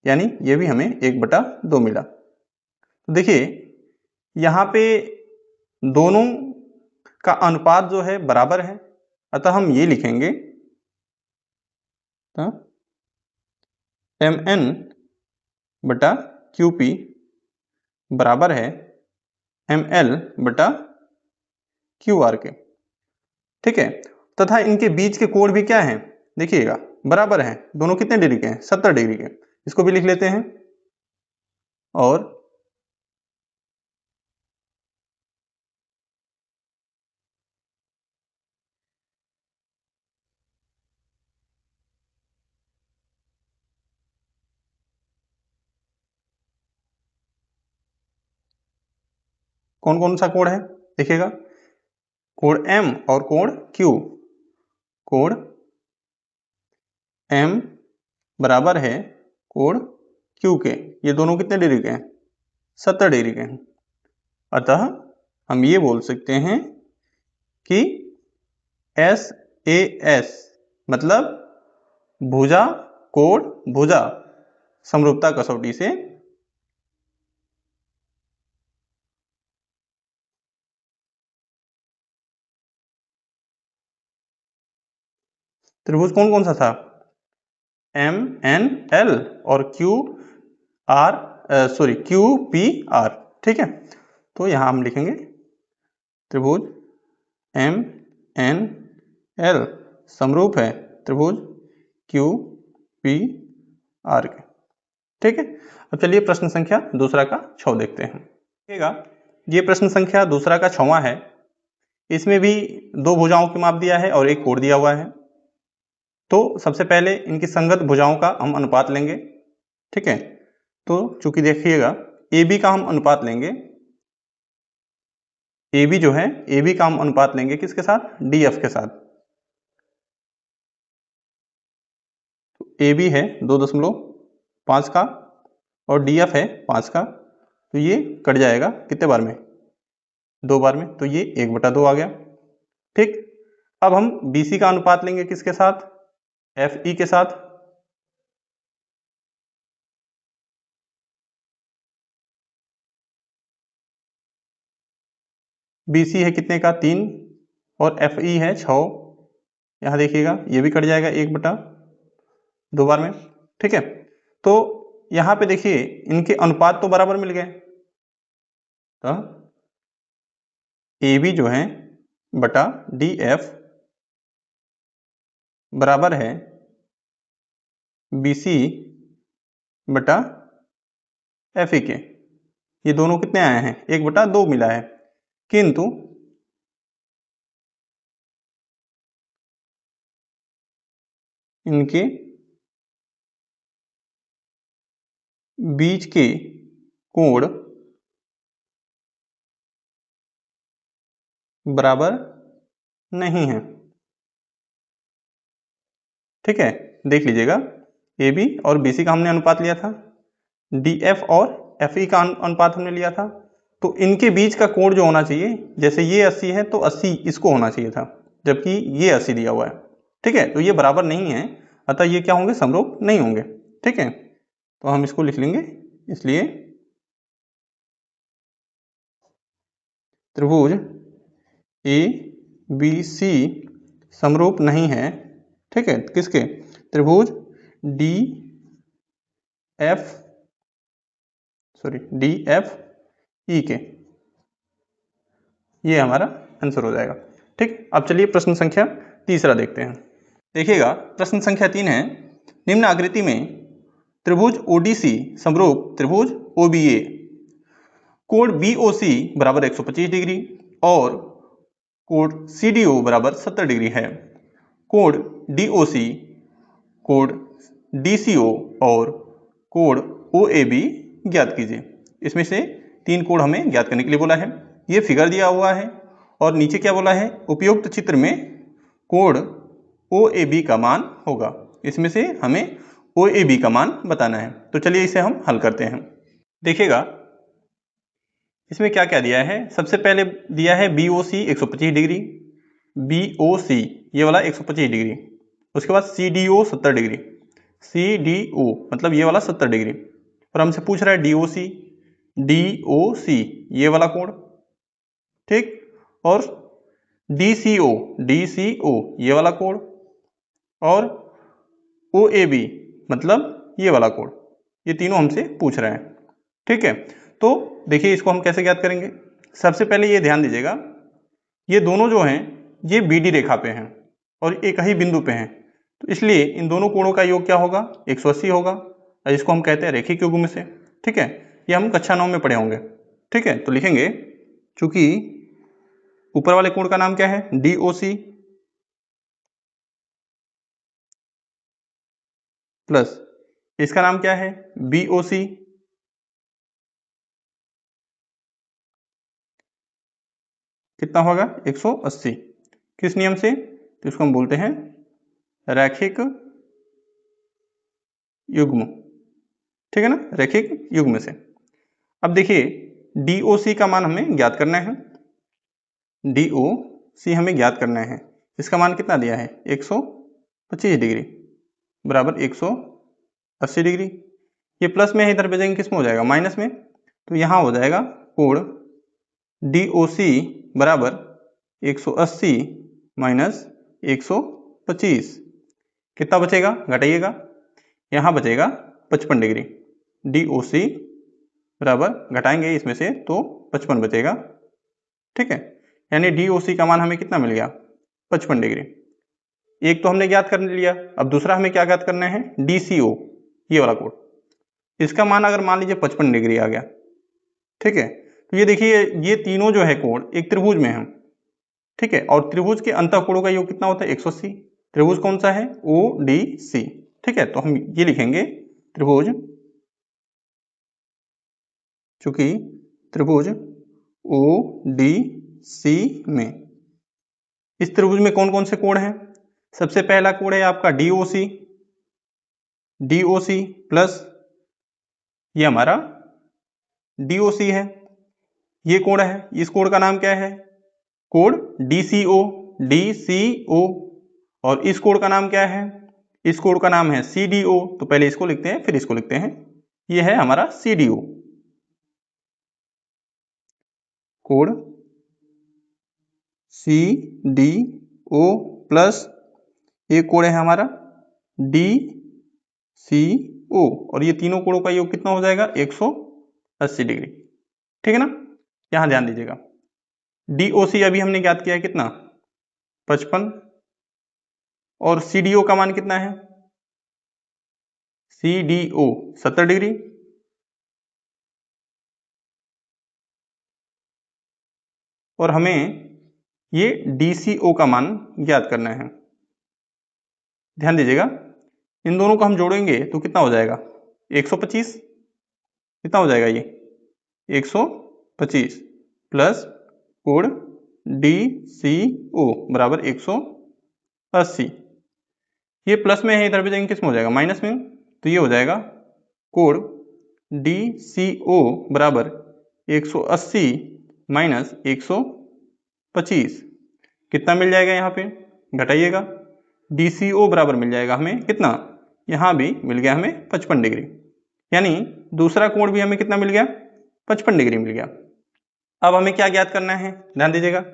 यानी ये भी हमें 1/2 मिला। तो देखिए यहाँ पे दोनों का अनुपात जो है बराबर है, अतः हम ये लिखेंगे mn बटा QP बराबर है ml बटा QR के, ठीक है। तथा इनके बीच के कोण भी क्या हैं, देखिएगा बराबर हैं, दोनों कितने डिग्री के हैं, 70 डिग्री के। इसको भी लिख लेते हैं। और कौन कौन सा कोण है, देखिएगा कोण M और कोण Q। कोण M बराबर है कोण Q के, ये दोनों कितने डिग्री के हैं, 70 डिग्री के हैं। अतः हम ये बोल सकते हैं कि SAS मतलब भुजा कोण भुजा समरूपता कसौटी से त्रिभुज कौन कौन सा था, MNL और QPR, ठीक है। तो यहां हम लिखेंगे त्रिभुज MNL समरूप है त्रिभुज QPR के, ठीक है। अब चलिए प्रश्न संख्या दूसरा का 6 देखते हैं। देखिएगा ये प्रश्न संख्या दूसरा का 6वां है, इसमें भी दो भुजाओं की माप दिया है और एक कोण दिया हुआ है। तो सबसे पहले इनकी संगत भुजाओं का हम अनुपात लेंगे, ठीक है। तो चूंकि देखिएगा AB का हम अनुपात लेंगे, AB जो है AB का हम अनुपात लेंगे किसके साथ, DF के साथ। तो AB है 2.5 का और DF है 5 का, तो ये कट जाएगा कितने बार में, 2 बार में, तो ये 1/2 आ गया, ठीक। अब हम BC का अनुपात लेंगे किसके साथ, FE के साथ। BC है कितने का, 3, और FE है 6। यहाँ देखिएगा ये भी कट जाएगा 1/2 बार में, ठीक है। तो यहाँ पे देखिए इनके अनुपात तो बराबर मिल गए, तो ए बी जो है बटा डी एफ बराबर है बी सी बटा एफ ई के। ये दोनों कितने आए हैं, 1/2 मिला है, किंतु इनके बीच के कोण बराबर नहीं है। ठीक है, देख लीजिएगा, ए बी और बी सी का हमने अनुपात लिया था, डी एफ और एफ ई का अनुपात हमने लिया था, तो इनके बीच का कोण जो होना चाहिए, जैसे ये 80 है तो 80 इसको होना चाहिए था, जबकि ये 80 दिया हुआ है। ठीक है, तो ये बराबर नहीं है, अतः ये क्या होंगे, समरूप नहीं होंगे। ठीक है, तो हम इसको लिख लेंगे, इसलिए त्रिभुज ए बी सी समरूप नहीं है। ठीक है, किसके, त्रिभुज डी एफ ई के। ये हमारा आंसर हो जाएगा। ठीक, अब चलिए प्रश्न संख्या तीसरा देखते हैं। देखिएगा, प्रश्न संख्या 3 है, निम्न आकृति में त्रिभुज ओडीसी समरूप त्रिभुज ओबीए, कोण बीओसी बराबर 125 डिग्री और कोण सीडीओ बराबर 70 डिग्री है। कोण डीओसी, कोण डीसीओ और कोण ओएबी ज्ञात कीजिए। इसमें से 3 कोण हमें ज्ञात करने के लिए बोला है। ये फिगर दिया हुआ है और नीचे क्या बोला है, उपयुक्त चित्र में कोण ओएबी का मान होगा। इसमें से हमें ओएबी का मान बताना है। तो चलिए इसे हम हल करते हैं। देखिएगा, इसमें क्या क्या दिया है, सबसे पहले दिया है बीओसी 125 डिग्री, बीओसी ये वाला 125 डिग्री, उसके बाद सीडीओ 70 डिग्री, सीडीओ मतलब ये वाला 70 डिग्री, और हमसे पूछ रहा है डीओसी, डीओसी ये वाला कोण, ठीक, और डीसीओ, डीसीओ ये वाला कोण, और ओएबी मतलब ये वाला कोण। ये तीनों हमसे पूछ रहे हैं। ठीक है, तो देखिए इसको हम कैसे ज्ञात करेंगे। सबसे पहले ये ध्यान दीजिएगा, ये दोनों जो हैं ये बीडी रेखा पे हैं और एक ही बिंदु पे हैं, तो इसलिए इन दोनों कोणों का योग क्या होगा, 180 होगा, और इसको हम कहते हैं रेखिक युग्म से। ठीक है, ये हम कक्षा 9 में पढ़े होंगे। ठीक है, तो लिखेंगे, चूंकि ऊपर वाले कोण का नाम क्या है, डीओसी प्लस इसका नाम क्या है, बीओसी, कितना होगा 180, किस नियम से, तो इसको हम बोलते हैं रैखिक युग्म। ठीक है ना, रैखिक युग्म से। अब देखिए DOC का मान हमें ज्ञात करना है, DOC हमें ज्ञात करना है। इसका मान कितना दिया है, 125 डिग्री बराबर 180 डिग्री। ये प्लस में है, इधर भेजेंगे किस में हो जाएगा, माइनस में, तो यहाँ हो जाएगा कोण DOC बराबर 180 माइनस 125, कितना बचेगा, घटाइएगा, यहाँ बचेगा 55 डिग्री। DOC बराबर घटाएंगे इसमें से तो 55 बचेगा। ठीक है, यानी DOC का मान हमें कितना मिल गया, 55 डिग्री। एक तो हमने ज्ञात कर लिया, अब दूसरा हमें क्या ज्ञात करना है, DCO ये वाला कोण, इसका मान अगर मान लीजिए 55 डिग्री आ गया। ठीक है, तो ये देखिए ये तीनों जो है कोण एक त्रिभुज में है। ठीक है, और त्रिभुज के अंतःकोणों का योग कितना होता है, 180। त्रिभुज कौन सा है, ODC। ठीक है, तो हम ये लिखेंगे त्रिभुज, चूंकि त्रिभुज ODC में, इस त्रिभुज में कौन कौन से कोण हैं, सबसे पहला कोण है आपका DOC, DOC प्लस ये हमारा DOC है, ये कोण है, इस कोण का नाम क्या है, कोण DCO, DCO, और इस कोण का नाम क्या है, इस कोण का नाम है CDO। तो पहले इसको लिखते हैं फिर इसको लिखते हैं, ये है हमारा CDO कोण CDO प्लस एक कोण है हमारा DCO, और ये तीनों कोणों का योग कितना हो जाएगा, 180 डिग्री। ठीक है ना, यहां ध्यान दीजिएगा। DOC अभी हमने ज्ञात किया है कितना, 55, और CDO का मान कितना है, CDO 70 डिग्री, और हमें ये DCO का मान ज्ञात करना है। ध्यान दीजिएगा, इन दोनों को हम जोड़ेंगे तो कितना हो जाएगा, 125, कितना हो जाएगा ये 125 प्लस कोण DCO बराबर 180। ये प्लस में है, इधर भी जाएंगे किस में हो जाएगा, माइनस में, तो ये हो जाएगा कोण DCO बराबर 180 माइनस 125, कितना मिल जाएगा, यहाँ पे घटाइएगा, DCO बराबर मिल जाएगा हमें कितना, यहाँ भी मिल गया हमें 55 डिग्री, यानी दूसरा कोण भी हमें कितना मिल गया, 55 डिग्री मिल गया। अब हमें क्या ज्ञात करना है, ध्यान दीजिएगा,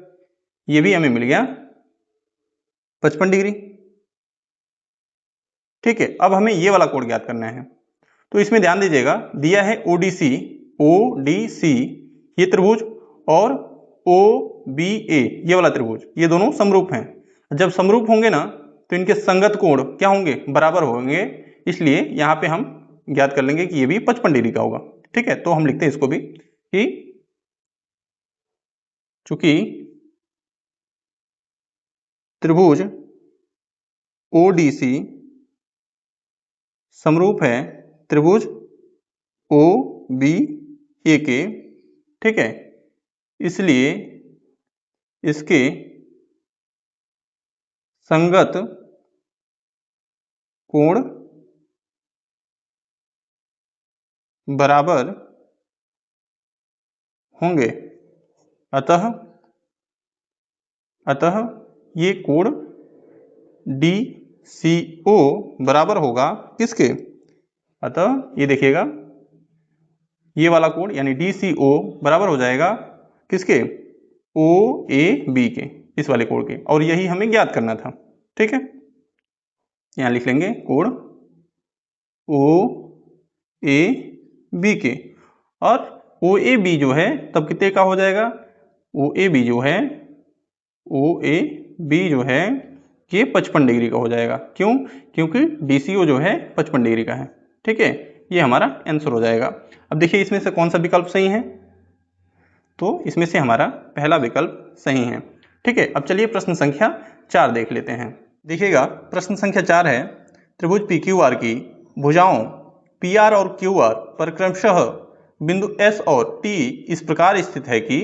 ये भी हमें मिल गया 55 डिग्री। ठीक है, अब हमें ये वाला कोण ज्ञात करना है, तो इसमें ध्यान दीजिएगा, दिया है ODC ये त्रिभुज, और OBA ये वाला त्रिभुज, ये दोनों समरूप हैं। जब समरूप होंगे ना तो इनके संगत कोण क्या होंगे, बराबर होंगे, इसलिए यहाँ पे हम ज्ञात कर लेंगे कि ये भी 55 डिग्री का होगा। ठीक है, तो हम लिखते हैं इसको भी कि चूंकि त्रिभुज ODC समरूप है त्रिभुज OBA के, ठीक है, इसलिए इसके संगत कोण बराबर होंगे, अतः ये कोण DCO बराबर होगा किसके, अतः ये देखिएगा, ये वाला कोण यानी DCO बराबर हो जाएगा किसके, OAB के, इस वाले कोण के, और यही हमें ज्ञात करना था। ठीक है, यहां लिख लेंगे कोण OAB के, और OAB जो है तब कितने का हो जाएगा, OAB जो है ये 55 डिग्री का हो जाएगा। क्यों, क्योंकि DCO जो है 55 डिग्री का है। ठीक है, ये हमारा आंसर हो जाएगा। अब देखिए इसमें से कौन सा विकल्प सही है, तो इसमें से हमारा पहला विकल्प सही है। ठीक है, अब चलिए प्रश्न संख्या 4 देख लेते हैं। देखिएगा प्रश्न संख्या 4 है, त्रिभुज PQR की भुजाओं PR और QR पर क्रमशः बिंदु S और T इस प्रकार स्थित है कि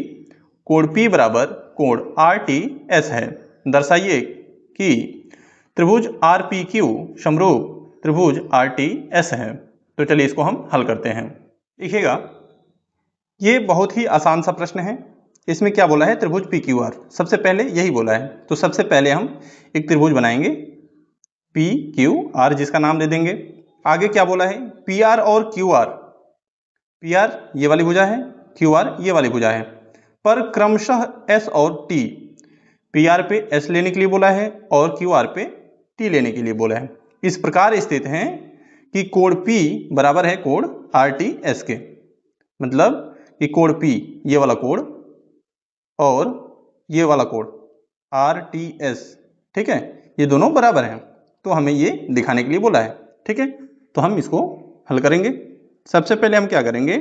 कोण P बराबर कोण RTS है। दर्शाइए कि त्रिभुज RPQ समरूप त्रिभुज RTS है। तो चलिए इसको हम हल करते हैं। देखिएगा ये बहुत ही आसान सा प्रश्न है। इसमें क्या बोला है, त्रिभुज PQR, सबसे पहले यही बोला है। तो सबसे पहले हम एक त्रिभुज बनाएंगे PQR, जिसका नाम दे देंगे। आगे क्या बोला है, PR और QR, PR ये वाली भुजा है, QR ये वाली भुजा है, पर क्रमशः S और T, PR पे S लेने के लिए बोला है और QR पे T लेने के लिए बोला है, इस प्रकार स्थित हैं कि कोण P बराबर है कोण RTS के। मतलब कि कोण P ये वाला कोण और ये वाला कोण RTS, ठीक है, ये दोनों बराबर हैं। तो हमें ये दिखाने के लिए बोला है। ठीक है, तो हम इसको हल करेंगे। सबसे पहले हम क्या करेंगे,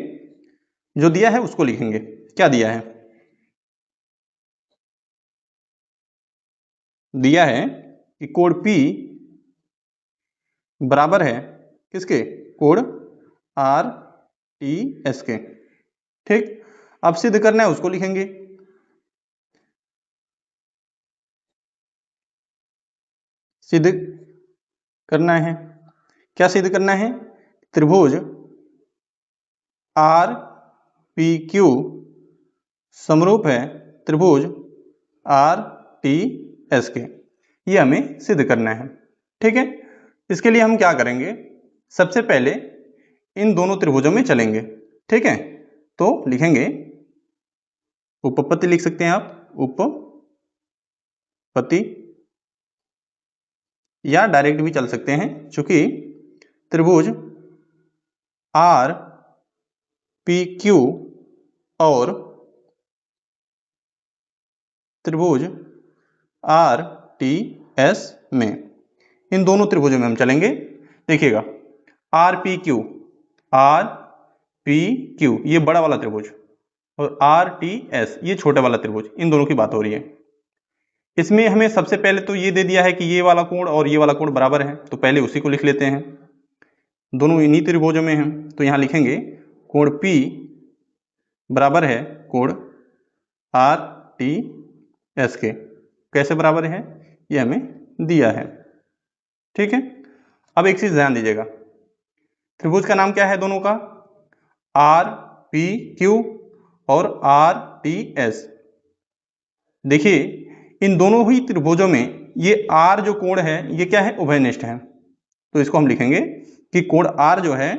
जो दिया है उसको लिखेंगे। क्या दिया है, दिया है कि कोण P बराबर है किसके, कोण RTS के। ठीक, अब सिद्ध करना है उसको लिखेंगे। सिद्ध करना है, क्या सिद्ध करना है, त्रिभुज RPQ समरूप है त्रिभुज RTS के, ये हमें सिद्ध करना है। ठीक है, इसके लिए हम क्या करेंगे, सबसे पहले इन दोनों त्रिभुजों में चलेंगे। ठीक है, तो लिखेंगे, उपपत्ति लिख सकते हैं आप, उपपत्ति, या डायरेक्ट भी चल सकते हैं, चूंकि त्रिभुज RPQ और त्रिभुज आर टी एस में, इन दोनों त्रिभुजों में हम चलेंगे। देखिएगा आर पी क्यू ये बड़ा वाला त्रिभुज और आर टी एस ये छोटा वाला त्रिभुज, इन दोनों की बात हो रही है। इसमें हमें सबसे पहले तो ये दे दिया है कि ये वाला कोण और ये वाला कोण बराबर है, तो पहले उसी को लिख लेते हैं। दोनों इन्हीं त्रिभुजों में हैं, तो यहाँ लिखेंगे कोण P बराबर है कोण आर टी एस के। कैसे बराबर है ये हमें दिया है, ठीक है। अब एक चीज ध्यान दीजिएगा, त्रिभुज का नाम क्या है दोनों का, आर पी क्यू और आर टी एस। देखिए इन दोनों ही त्रिभुजों में ये आर जो कोण है ये क्या है, उभयनिष्ठ है। तो इसको हम लिखेंगे कि कोण आर जो है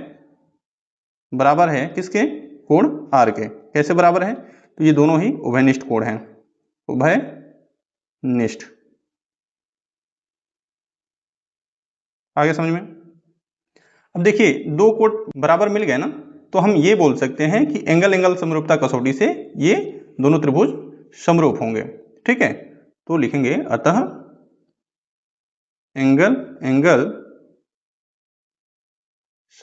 बराबर है किसके, कोण आर के। कैसे बराबर है, तो ये दोनों ही उभयनिष्ठ कोण हैं, उभयनिष्ठ। आगे समझ में। अब देखिए दो कोण बराबर मिल गए ना, तो हम ये बोल सकते हैं कि एंगल एंगल समरूपता कसौटी से ये दोनों त्रिभुज समरूप होंगे, ठीक है। तो लिखेंगे अतः एंगल एंगल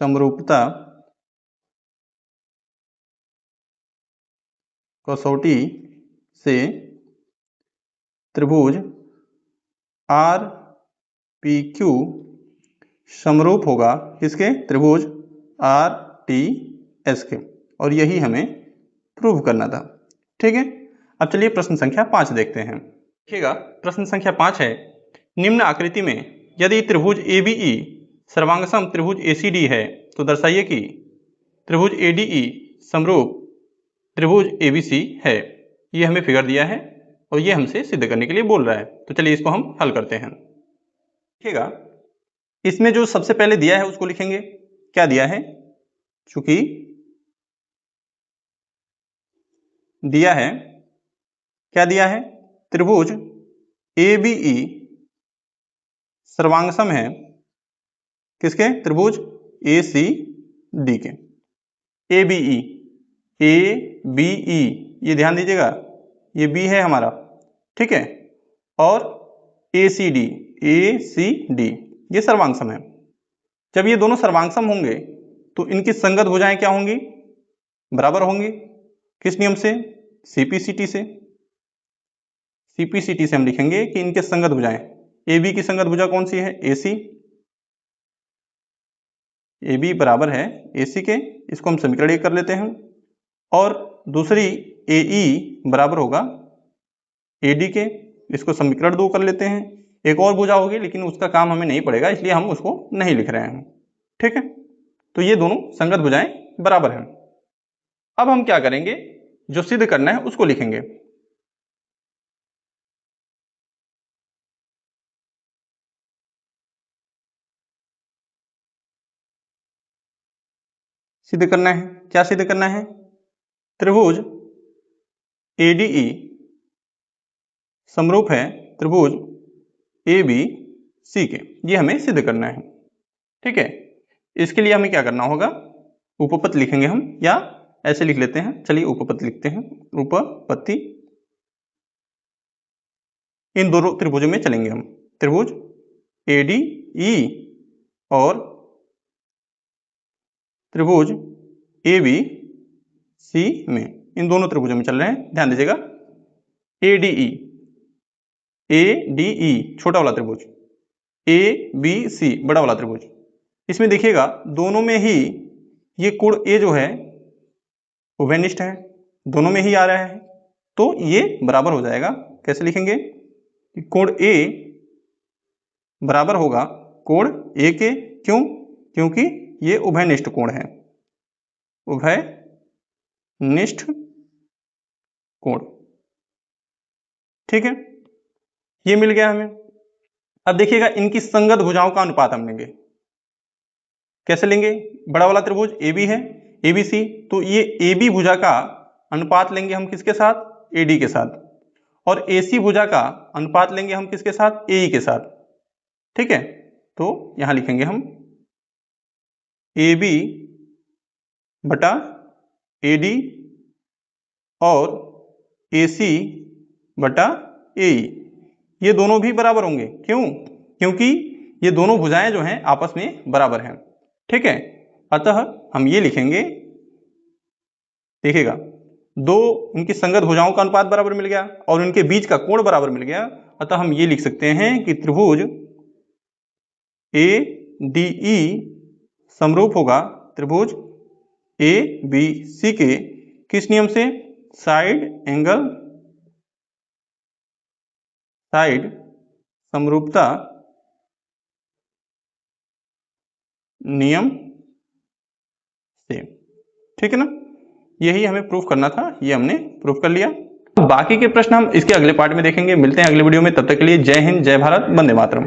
समरूपता कसौटी से त्रिभुज आर पी क्यू समरूप होगा किसके, त्रिभुज आर टी एस के। और यही हमें प्रूव करना था, ठीक है। अब चलिए प्रश्न संख्या 5 देखते हैं। देखिएगा प्रश्न संख्या 5 है, निम्न आकृति में यदि त्रिभुज ABE सर्वांगसम त्रिभुज ACD है तो दर्शाइए कि त्रिभुज ADE समरूप त्रिभुज ABC है। ये हमें फिगर दिया है और ये हमसे सिद्ध करने के लिए बोल रहा है, तो चलिए इसको हम हल करते हैं। देखिएगा इसमें जो सबसे पहले दिया है उसको लिखेंगे। क्या दिया है, चूंकि दिया है, क्या दिया है, त्रिभुज ABE सर्वांगसम है किसके, त्रिभुज ACD के। ABE ये ध्यान दीजिएगा, ये B है हमारा, ठीक है। और ACD ये सर्वांगसम है। जब ये दोनों सर्वांगसम होंगे तो इनकी संगत भुजाएं क्या होंगी, बराबर होंगी। किस नियम से, CPCT से। CPCT से हम लिखेंगे कि इनके संगत भुजाएं, AB की संगत भुजा कौन सी है, AC। AB बराबर है AC के, इसको हम समीकरण 1 कर लेते हैं। और दूसरी AE बराबर होगा AD के, इसको समीकरण 2 कर लेते हैं। एक और भुजा होगी लेकिन उसका काम हमें नहीं पड़ेगा, इसलिए हम उसको नहीं लिख रहे हैं, ठीक है। तो ये दोनों संगत भुजाएं बराबर हैं। अब हम क्या करेंगे, जो सिद्ध करना है उसको लिखेंगे। सिद्ध करना है, क्या सिद्ध करना है, त्रिभुज ADE समरूप है त्रिभुज ABC के, ये हमें सिद्ध करना है, ठीक है। इसके लिए हमें क्या करना होगा, उपपत्ति लिखेंगे हम, या ऐसे लिख लेते हैं, चलिए उपपत्ति लिखते हैं। उपपत्ति, इन दोनों त्रिभुजों में चलेंगे हम, त्रिभुज ADE और त्रिभुज ABC में, इन दोनों त्रिभुजों में चल रहे हैं। ध्यान दीजिएगा ADE छोटा वाला त्रिभुज, ABC बड़ा वाला त्रिभुज। इसमें देखिएगा दोनों में ही ये कोण A जो है उभयनिष्ठ है, दोनों में ही आ रहा है, तो ये बराबर हो जाएगा। कैसे लिखेंगे, कोण A बराबर होगा कोण A के, क्यों, क्योंकि ये उभयनिष्ठ कोण है, उभयनिष्ठ कोण, ठीक है। ये मिल गया हमें। अब देखिएगा इनकी संगत भुजाओं का अनुपात हम लेंगे। कैसे लेंगे, बड़ा वाला त्रिभुज AB है ABC, तो ये AB भुजा का अनुपात लेंगे हम किसके साथ, AD के साथ। और AC भुजा का अनुपात लेंगे हम किसके साथ, AE के साथ, ठीक है। तो यहां लिखेंगे हम AB बटा AD और AC बटा ए, ये दोनों भी बराबर होंगे। क्यों? क्योंकि ये दोनों भुजाएं जो हैं आपस में बराबर हैं। ठीक है, अतः हम ये लिखेंगे, देखिएगा दो इनकी संगत भुजाओं का अनुपात बराबर मिल गया और इनके बीच का कोण बराबर मिल गया, अतः हम ये लिख सकते हैं कि त्रिभुज ए डी ई समरूप होगा त्रिभुज ए बी सी के किस नियम से? साइड समरूपता नियम से। ठीक है ना, यही हमें प्रूफ करना था, ये हमने प्रूफ कर लिया। बाकी के प्रश्न हम इसके अगले पार्ट में देखेंगे। मिलते हैं अगले वीडियो में, तब तक के लिए जय हिंद, जय भारत, वंदे मातरम।